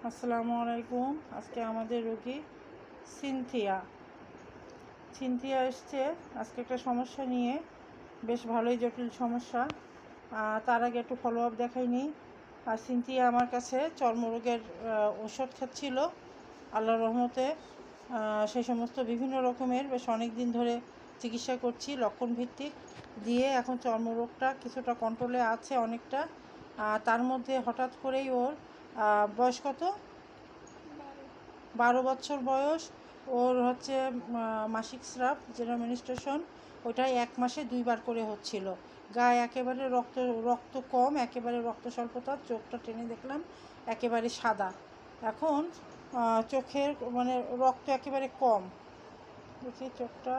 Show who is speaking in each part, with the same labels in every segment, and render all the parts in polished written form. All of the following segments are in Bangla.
Speaker 1: আসসালামু আলাইকুম। আজকে আমাদের রোগী সিনথিয়া সিনথিয়া এসছে আজকে একটা সমস্যা নিয়ে, বেশ ভালোই জটিল সমস্যা। তার আগে একটু ফলো আপ দেখাইনি। আর সিনথিয়া আমার কাছে চর্মরোগের ওষুধ খাচ্ছিল আল্লাহর রহমতে। সেই সমস্ত বিভিন্ন রকমের বেশ অনেক দিন ধরে চিকিৎসা করছি লক্ষণ ভিত্তিক দিয়ে। এখন চর্মরোগটা কিছুটা কন্ট্রোলে আছে অনেকটা। তার মধ্যে হঠাৎ করেই ওর বয়স কত? 12 বছর বয়স। ওর হচ্ছে মাসিক স্রাব, যেটা মেনস্ট্রুয়েশন, ওটাই 1 মাসে 2 বার করে হচ্ছিল। গায়ে একেবারে রক্ত কম, একেবারে রক্ত স্বল্পতা। চোখটা টেনে দেখলাম একেবারে সাদা। এখন চোখের মানে রক্ত একেবারে কম, দেখি চোখটা,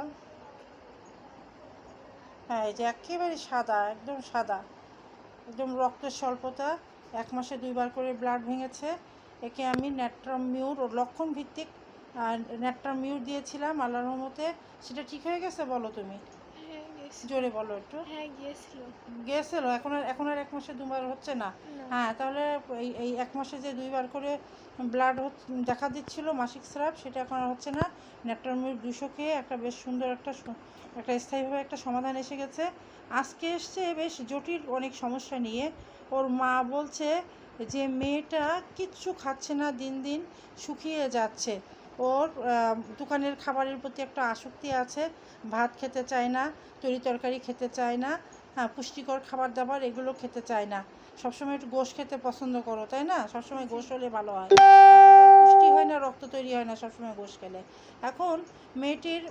Speaker 1: হ্যাঁ এই যে একেবারে সাদা, একদম সাদা, একদম রক্তের স্বল্পতা। 1 মাসে 2 বার করে ব্লাড ভেঙেছে। একে আমি ন্যাট্রামিউর লক্ষণ ভিত্তিক ন্যাট্রামিউর দিয়েছিলাম আল্লাহর রহমতে। সেটা ঠিক হয়ে গেছে? বলো তুমি, জোরে বলো একটু। গিয়েছিল। এখন আর 1 মাসে 2 বার হচ্ছে না? হ্যাঁ, তাহলে এই 1 মাসে যে 2 বার করে ব্লাড দেখা দিচ্ছিল মাসিক স্রাব, সেটা এখন আর হচ্ছে না। ন্যাট্রামিউর 200 খেয়ে একটা বেশ সুন্দর একটা স্থায়ীভাবে একটা সমাধান এসে গেছে। আজকে এসছে বেশ জটিল অনেক সমস্যা নিয়ে। ওর মা বলছে যে মেয়েটা কিচ্ছু খাচ্ছে না, দিন দিন শুকিয়ে যাচ্ছে। ওর দোকানের খাবারের প্রতি একটা আসক্তি আছে, ভাত খেতে চায় না, তরি তরকারি খেতে চায় না, হ্যাঁ পুষ্টিকর খাবার দাবার এগুলো খেতে চায় না। সবসময় একটু গোশ খেতে পছন্দ করো, তাই না? সবসময় গোশ হলে ভালো হয়, পুষ্টি হয় না, রক্ত তৈরি হয় না সবসময় গোশ খেলে। এখন মেয়েটির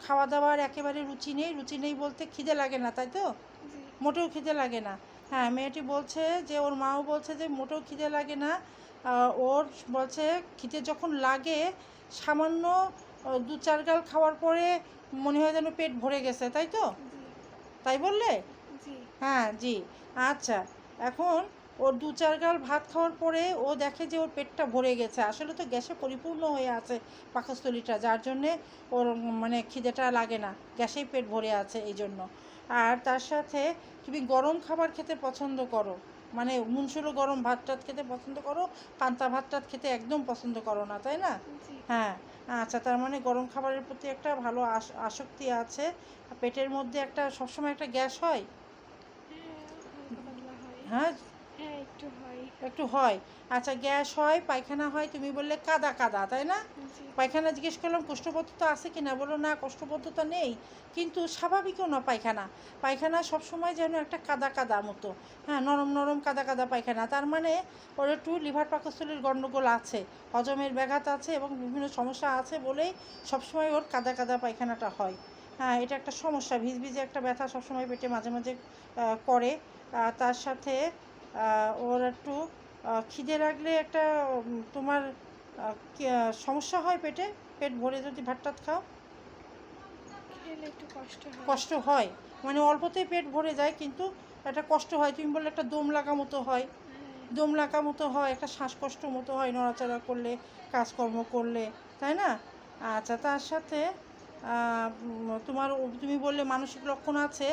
Speaker 1: খাওয়া দাওয়ার একেবারে রুচি নেই বলতে খিদে লাগে না, তাই তো? মোটেও খিদে লাগে না। হ্যাঁ, মেয়েটি বলছে যে ওর মাও বলছে যে মোটেও খিদে লাগে না। ওর বলছে খিদে যখন লাগে সামান্য 2-4 গাল খাওয়ার পরে মনে হয় যেন পেট ভরে গেছে, তাই তো? তাই বললে? হ্যাঁ জি। আচ্ছা, এখন ওর 2-4 গাল ভাত খাওয়ার পরে ও দেখে যে ওর পেটটা ভরে গেছে। আসলে তো গ্যাসে পরিপূর্ণ হয়ে আছে পাকস্থলীটা, যার জন্যে ওর মানে খিদেটা লাগে না, গ্যাসেই পেট ভরে আছে এই জন্য। আর তার সাথে তুমি গরম খাবার খেতে পছন্দ করো, মানে মুনসুলো গরম ভাত টাত খেতে পছন্দ করো, পান্তা ভাত টাত খেতে একদম পছন্দ করো না, তাই না? হ্যাঁ। আচ্ছা, তার মানে গরম খাবারের প্রতি একটা ভালো আসক্তি আছে। পেটের মধ্যে একটা সবসময় একটা গ্যাস হয়। হ্যাঁ, একটু হয়। আচ্ছা, গ্যাস হয়, পায়খানা হয়, তুমি বললে কাদা কাদা, তাই না? পায়খানা জিজ্ঞেস করলাম কোষ্ঠবদ্ধতা আছে কি না, বলো না কোষ্ঠবদ্ধতা নেই, কিন্তু স্বাভাবিকও না পায়খানা সবসময় যেন একটা কাদা কাদা মতো, হ্যাঁ নরম নরম কাদা কাদা পায়খানা। তার মানে ওর একটু লিভার পাকস্থলীর গণ্ডগোল আছে, হজমের ব্যাঘাত আছে এবং বিভিন্ন সমস্যা আছে বলেই সবসময় ওর কাদা কাদা পায়খানাটা হয়। হ্যাঁ, এটা একটা সমস্যা, ভিজভিজে একটা ব্যথা সবসময় পেটে মাঝে মাঝে করে। তার সাথে ওর একটু খিদে লাগলে একটা তোমার সমস্যা হয় পেটে, পেট ভরে যদি ভাত টাত খাও কষ্ট হয়, মানে অল্পতেই পেট ভরে যায় কিন্তু একটা কষ্ট হয়। তুমি বললে একটা দম লাগা মতো হয়, একটা শ্বাসকষ্ট মতো হয় নড়াচড়া করলে, কাজকর্ম করলে, তাই না? আচ্ছা, তার সাথে তুমি বললে মানসিক লক্ষণ আছে।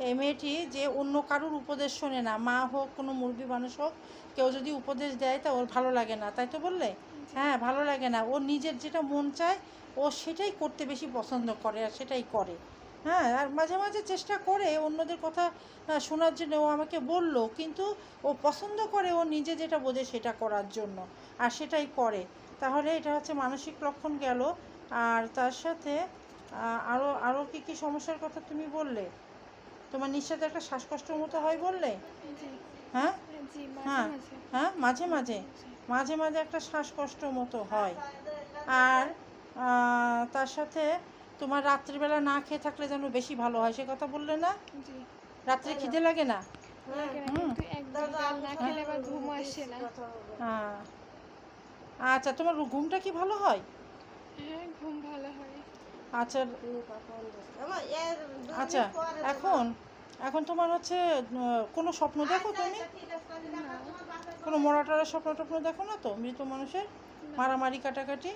Speaker 1: এই মেয়েটি যে অন্য কারুর উপদেশ শোনে না, মা হোক কোনো মুরব্বী মানুষ হোক, কেউ যদি উপদেশ দেয় তা ওর ভালো লাগে না, তাই তো বললে? হ্যাঁ, ভালো লাগে না। ওর নিজের যেটা মন চায় ও সেটাই করতে বেশি পছন্দ করে আর সেটাই করে। হ্যাঁ, আর মাঝে মাঝে চেষ্টা করে অন্যদের কথা শোনার জন্য, ও আমাকে বলল, কিন্তু ও পছন্দ করে ও নিজে যেটা বোঝে সেটা করার জন্য, আর সেটাই করে। তাহলে এটা হচ্ছে মানসিক লক্ষণ গেল। আর তার সাথে আরও আরও কী কী সমস্যার কথা তুমি বললে? তোমার নিঃশ্বাসে একটা শ্বাসকষ্টের মতো হয় বললে? হ্যাঁ হ্যাঁ হ্যাঁ, মাঝে মাঝে একটা শ্বাসকষ্ট মতো হয়। আর তার সাথে তোমার রাত্রিবেলা না খেয়ে থাকলে যেন বেশি ভালো হয়, সে কথা বললে না? রাত্রে খিদে লাগে না? হ্যাঁ। আচ্ছা, তোমার ঘুমটা কি ভালো হয়? আচ্ছা আচ্ছা, এখন তোমার হচ্ছে কোনো স্বপ্ন দেখো তুমি? কোনো মরা টরা স্বপ্ন টপ্ন দেখো না তো মৃত মানুষের মারামারি কাটাকাটি?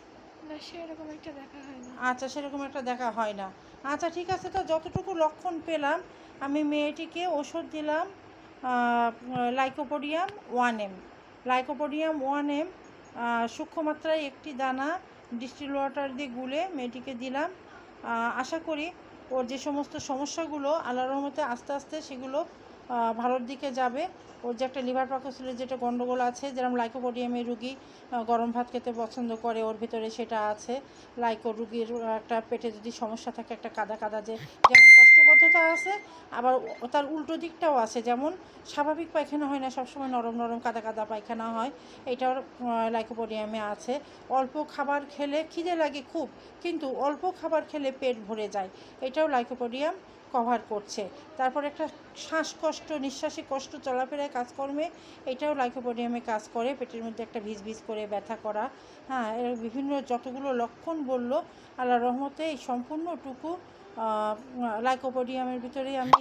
Speaker 1: আচ্ছা, সেরকম একটা দেখা হয় না। আচ্ছা, ঠিক আছে, তো যতটুকু লক্ষণ পেলাম আমি মেয়েটিকে ওষুধ দিলাম লাইকোপোডিয়াম 1M। সূক্ষ্ম মাত্রায় একটি দানা ডিস্টিল ওয়াটার দিয়ে গুলে মেয়েটিকে দিলাম। আশা করি ওর যে সমস্ত সমস্যাগুলো আল্লাহর রহমতে আস্তে আস্তে সেগুলো ভালোর দিকে যাবে। ওর যে একটা লিভার পাকস্থলীর যেটা গণ্ডগোল আছে, যেরকম লাইকোপোডিয়ামের রুগী গরম ভাত খেতে পছন্দ করে, ওর ভিতরে সেটা আছে। লাইকো রুগীর একটা পেটে যদি সমস্যা থাকে, একটা কাদা কাদা যে যেমন কোষ্ঠবদ্ধতা আছে, আবার তার উল্টো দিকটাও আছে, যেমন স্বাভাবিক পায়খানা হয় না, সবসময় নরম নরম কাদা কাদা পায়খানা হয়, এটাও লাইকোপোডিয়ামে আছে। অল্প খাবার খেলে খিদে লাগে খুব, কিন্তু অল্প খাবার খেলে পেট ভরে যায়, এটাও লাইকোপোডিয়াম কভার করছে। তারপর একটা শ্বাসকষ্ট, নিঃশ্বাসে কষ্ট, চলাফেরায় কাজকর্মে, এটাও লাইকোপোডিয়ামে কাজ করে। পেটের মধ্যে একটা ভিজ ভিজ করে ব্যথা করা, হ্যাঁ, এর বিভিন্ন যতগুলো লক্ষণ বলল, আল্লাহর রহমতে এই সম্পূর্ণটুকু লাইকোপোডিয়ামের ভিতরেই আমি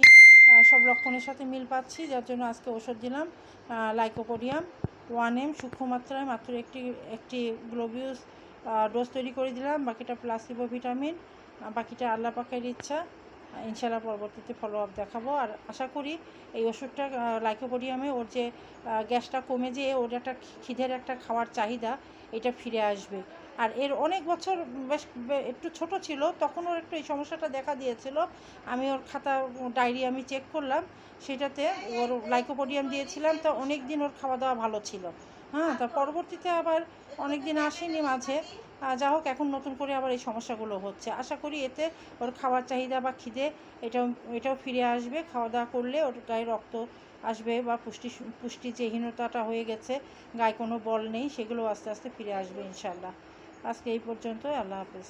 Speaker 1: সব লক্ষণের সাথে মিল পাচ্ছি, যার জন্য আজকে ওষুধ দিলাম লাইকোপোডিয়াম 1M সূক্ষ্ম মাত্রায়, মাত্র একটি গ্লোবিউস ডোজ তৈরি করে দিলাম। বাকিটা প্লাসিবো ভিটামিন, বাকিটা আল্লাহ পাকের ইচ্ছা। ইনশাআল্লাহ পরবর্তীতে ফলো আপ দেখাবো। আর আশা করি এই ওষুধটা লাইকোপোডিয়ামে ওর যে গ্যাসটা কমে যেয়ে ওর একটা খিদের একটা খাওয়ার চাহিদা, এটা ফিরে আসবে। আর এর অনেক বছর বেশ একটু ছোট ছিল, তখন ওর একটু এই সমস্যাটা দেখা দিয়েছিল। আমি ওর খাতা ডায়েরি আমি চেক করলাম, সেটাতে ওর লাইকোপোডিয়াম দিয়েছিলাম, তো অনেক দিন ওর খাওয়া দাওয়া ভালো ছিল। হ্যাঁ, তা পরবর্তীতে আবার অনেক দিন আসেনি মাঝে, যা হোক এখন নতুন করে আবার এই সমস্যাগুলো হচ্ছে। আশা করি এতে ওর খাওয়ার চাহিদা বা খিদে এটাও ফিরে আসবে। খাওয়া দাওয়া করলে ওর গায়ে রক্ত আসবে, বা পুষ্টি যে হীনতাটা হয়ে গেছে, গায়ে কোনো বল নেই, সেগুলো আস্তে আস্তে ফিরে আসবে ইনশাআল্লাহ। আজকে এই পর্যন্ত, আল্লাহ হাফেজ।